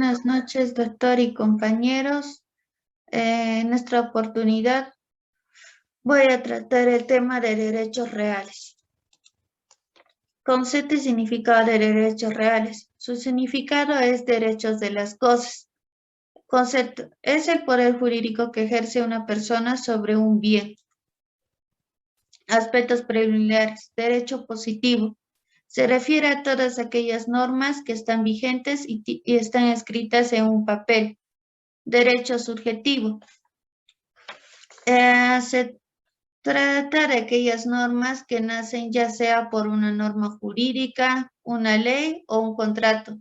Buenas noches, doctor y compañeros. En esta oportunidad voy a tratar el tema de derechos reales. Concepto y significado de derechos reales. Su significado es derechos de las cosas. Concepto es el poder jurídico que ejerce una persona sobre un bien. Aspectos preliminares. Derecho positivo. Se refiere a todas aquellas normas que están vigentes y están escritas en un papel. Derecho subjetivo. Se trata de aquellas normas que nacen ya sea por una norma jurídica, una ley o un contrato.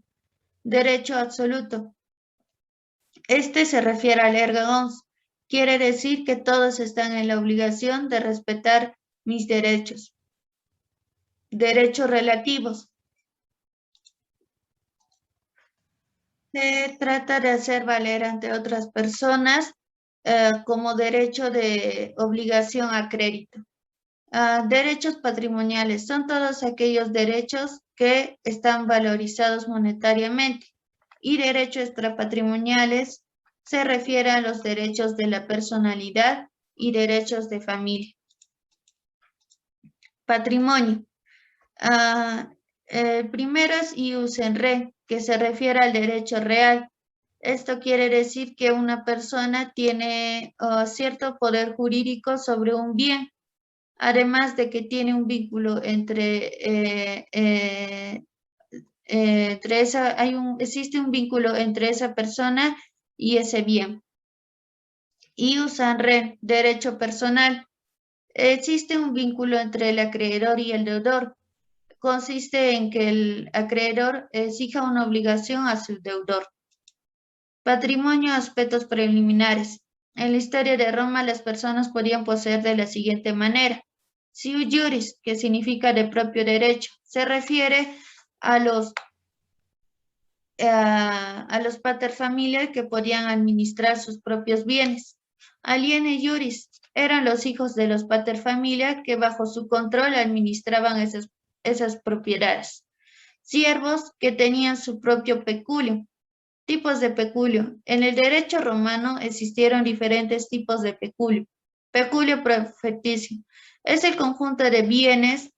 Derecho absoluto. Este se refiere al erga omnes. Quiere decir que todos están en la obligación de respetar mis derechos. Derechos relativos. Se trata de hacer valer ante otras personas como derecho de obligación a crédito. Derechos patrimoniales son todos aquellos derechos que están valorizados monetariamente. Y derechos extrapatrimoniales se refiere a los derechos de la personalidad y derechos de familia. Patrimonio. El primero es ius in re, que se refiere al derecho real. Esto quiere decir que una persona tiene cierto poder jurídico sobre un bien, además de que tiene un vínculo existe un vínculo entre esa persona y ese bien. Ius in re, derecho personal. Existe un vínculo entre el acreedor y el deudor. Consiste en que el acreedor exija una obligación a su deudor. Patrimonio, aspectos preliminares. En la historia de Roma, las personas podían poseer de la siguiente manera. Sui juris, que significa de propio derecho, se refiere a los pater familiae que podían administrar sus propios bienes. Aliene juris eran los hijos de los pater familiae que bajo su control administraban esas propiedades. Siervos que tenían su propio peculio. Tipos de peculio. En el derecho romano existieron diferentes tipos de peculio. Peculio profeticio. Es el conjunto de bienes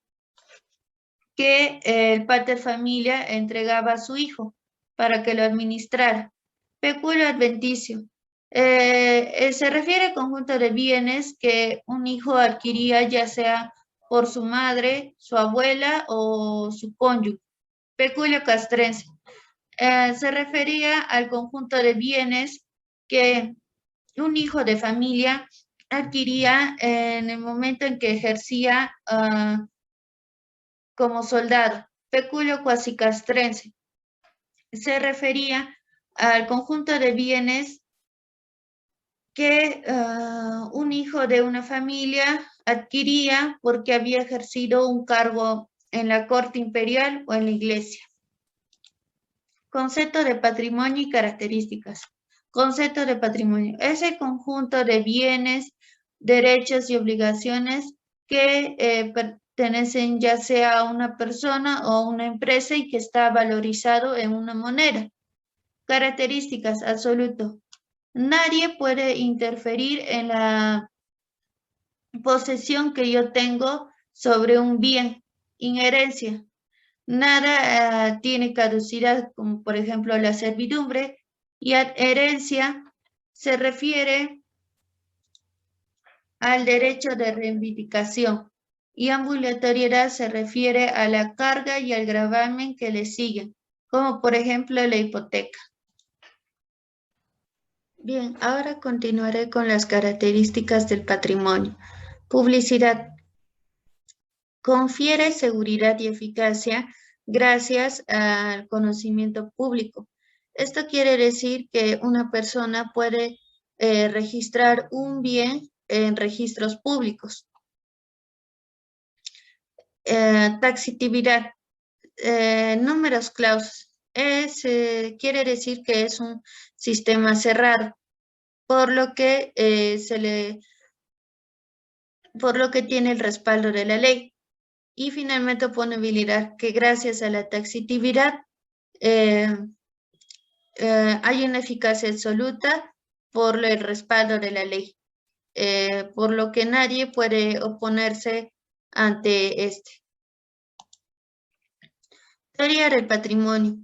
que el pater familia entregaba a su hijo para que lo administrara. Peculio adventicio. Se refiere al conjunto de bienes que un hijo adquiría ya sea por su madre, su abuela o su cónyuge. Peculio castrense. Se refería al conjunto de bienes que un hijo de familia adquiría en el momento en que ejercía como soldado. Peculio cuasicastrense. Se refería al conjunto de bienes que un hijo de una familia adquiría porque había ejercido un cargo en la corte imperial o en la iglesia. Concepto de patrimonio y características. Concepto de patrimonio es el conjunto de bienes, derechos y obligaciones que pertenecen ya sea a una persona o a una empresa y que está valorizado en una moneda. Características, absoluto. Nadie puede interferir en la posesión que yo tengo sobre un bien. Inherencia. Nada tiene caducidad, como por ejemplo la servidumbre, y adherencia se refiere al derecho de reivindicación, y ambulatoriedad se refiere a la carga y al gravamen que le siguen, como por ejemplo la hipoteca. Bien, ahora continuaré con las características del patrimonio. Publicidad. Confiere seguridad y eficacia gracias al conocimiento público. Esto quiere decir que una persona puede registrar un bien en registros públicos. Taxitividad. Números clausus. Quiere decir que es un sistema cerrado, por lo que tiene el respaldo de la ley. Y finalmente oponibilidad, que gracias a la taxitividad hay una eficacia absoluta por el respaldo de la ley, por lo que nadie puede oponerse ante este. Teoría del patrimonio.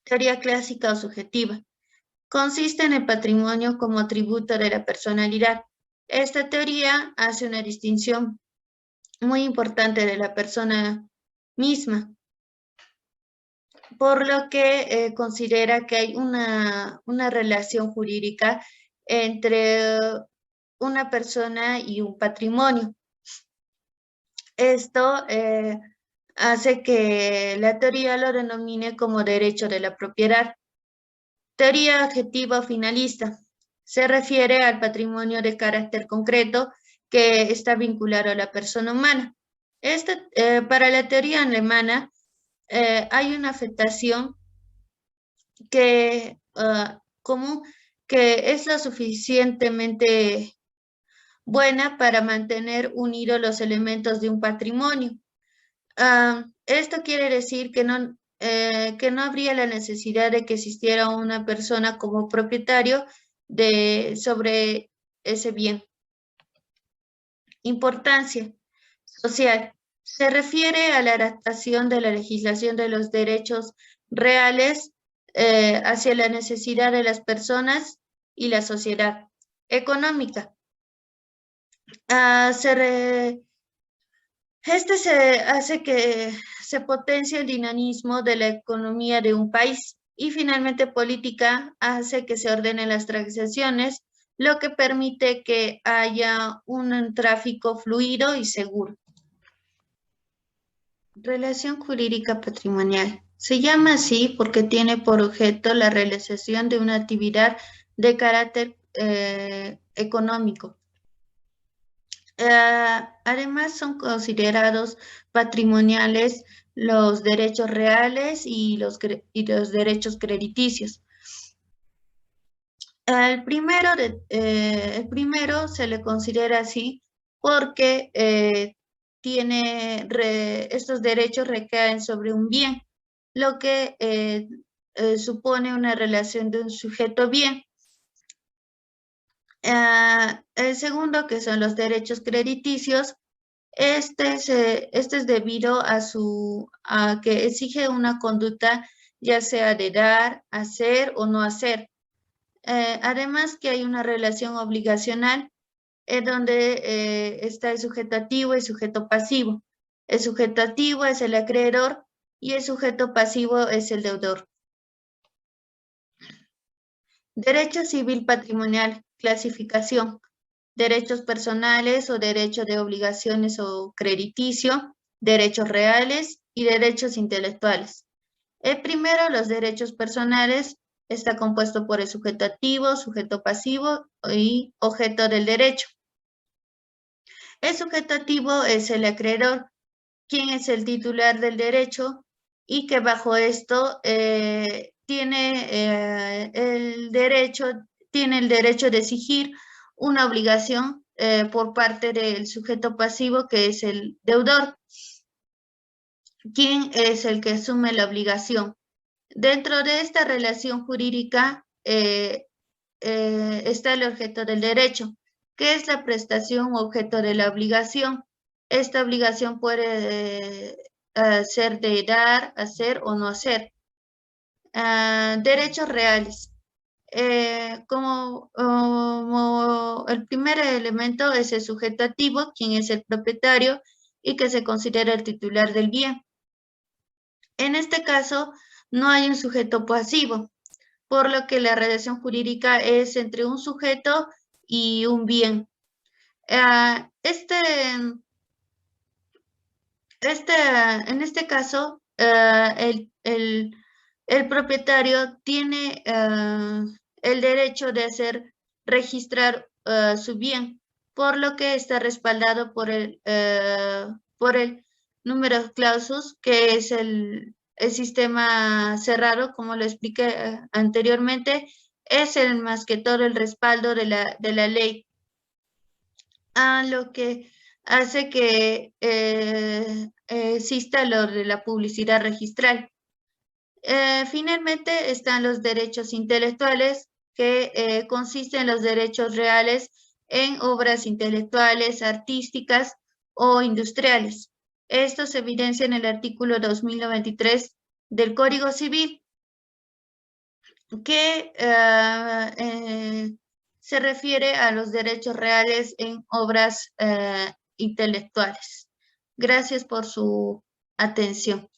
Teoría clásica o subjetiva. Consiste en el patrimonio como atributo de la personalidad. Esta teoría hace una distinción muy importante de la persona misma, por lo que considera que hay una relación jurídica entre una persona y un patrimonio. Esto hace que la teoría lo denomine como derecho de la propiedad. Teoría objetiva o finalista. Se refiere al patrimonio de carácter concreto que está vinculado a la persona humana. Para la teoría alemana hay una afectación común que es lo suficientemente buena para mantener unidos los elementos de un patrimonio. Esto quiere decir que no habría la necesidad de que existiera una persona como propietario sobre ese bien. Importancia social. Se refiere a la adaptación de la legislación de los derechos reales hacia la necesidad de las personas y la sociedad. Económica. Se hace que se potencie el dinamismo de la economía de un país. Y finalmente política hace que se ordenen las transacciones, lo que permite que haya un tráfico fluido y seguro. Relación jurídica patrimonial. Se llama así porque tiene por objeto la realización de una actividad de carácter económico. Además, son considerados patrimoniales los derechos reales y los derechos crediticios. El primero se le considera así porque estos derechos recaen sobre un bien, lo que supone una relación de un sujeto-bien. El segundo, que son los derechos crediticios, este es debido a que exige una conducta, ya sea de dar, hacer o no hacer. Además que hay una relación obligacional donde está el sujeto activo y el sujeto pasivo. El sujeto activo es el acreedor y el sujeto pasivo es el deudor. Derecho civil patrimonial, clasificación. Derechos personales o derecho de obligaciones o crediticio, derechos reales y derechos intelectuales. El primero, los derechos personales, está compuesto por el sujeto activo, sujeto pasivo y objeto del derecho. El sujeto activo es el acreedor, quien es el titular del derecho y que bajo esto tiene el derecho de exigir una obligación por parte del sujeto pasivo, que es el deudor, quien es el que asume la obligación. Dentro de esta relación jurídica está el objeto del derecho, que es la prestación objeto de la obligación. Esta obligación puede ser de dar, hacer o no hacer. Derechos reales. Como el primer elemento es el sujeto activo, quien es el propietario y que se considera el titular del bien. En este caso, no hay un sujeto pasivo, por lo que la relación jurídica es entre un sujeto y un bien. En este caso, el propietario tiene el derecho de registrar su bien, por lo que está respaldado por el número clausus, que es el sistema cerrado, como lo expliqué anteriormente, es más que todo el respaldo de la ley, lo que hace que exista lo de la publicidad registral. Finalmente están los derechos intelectuales, que consisten en los derechos reales en obras intelectuales, artísticas o industriales. Esto se evidencia en el artículo 2093 del Código Civil, que se refiere a los derechos reales en obras intelectuales. Gracias por su atención.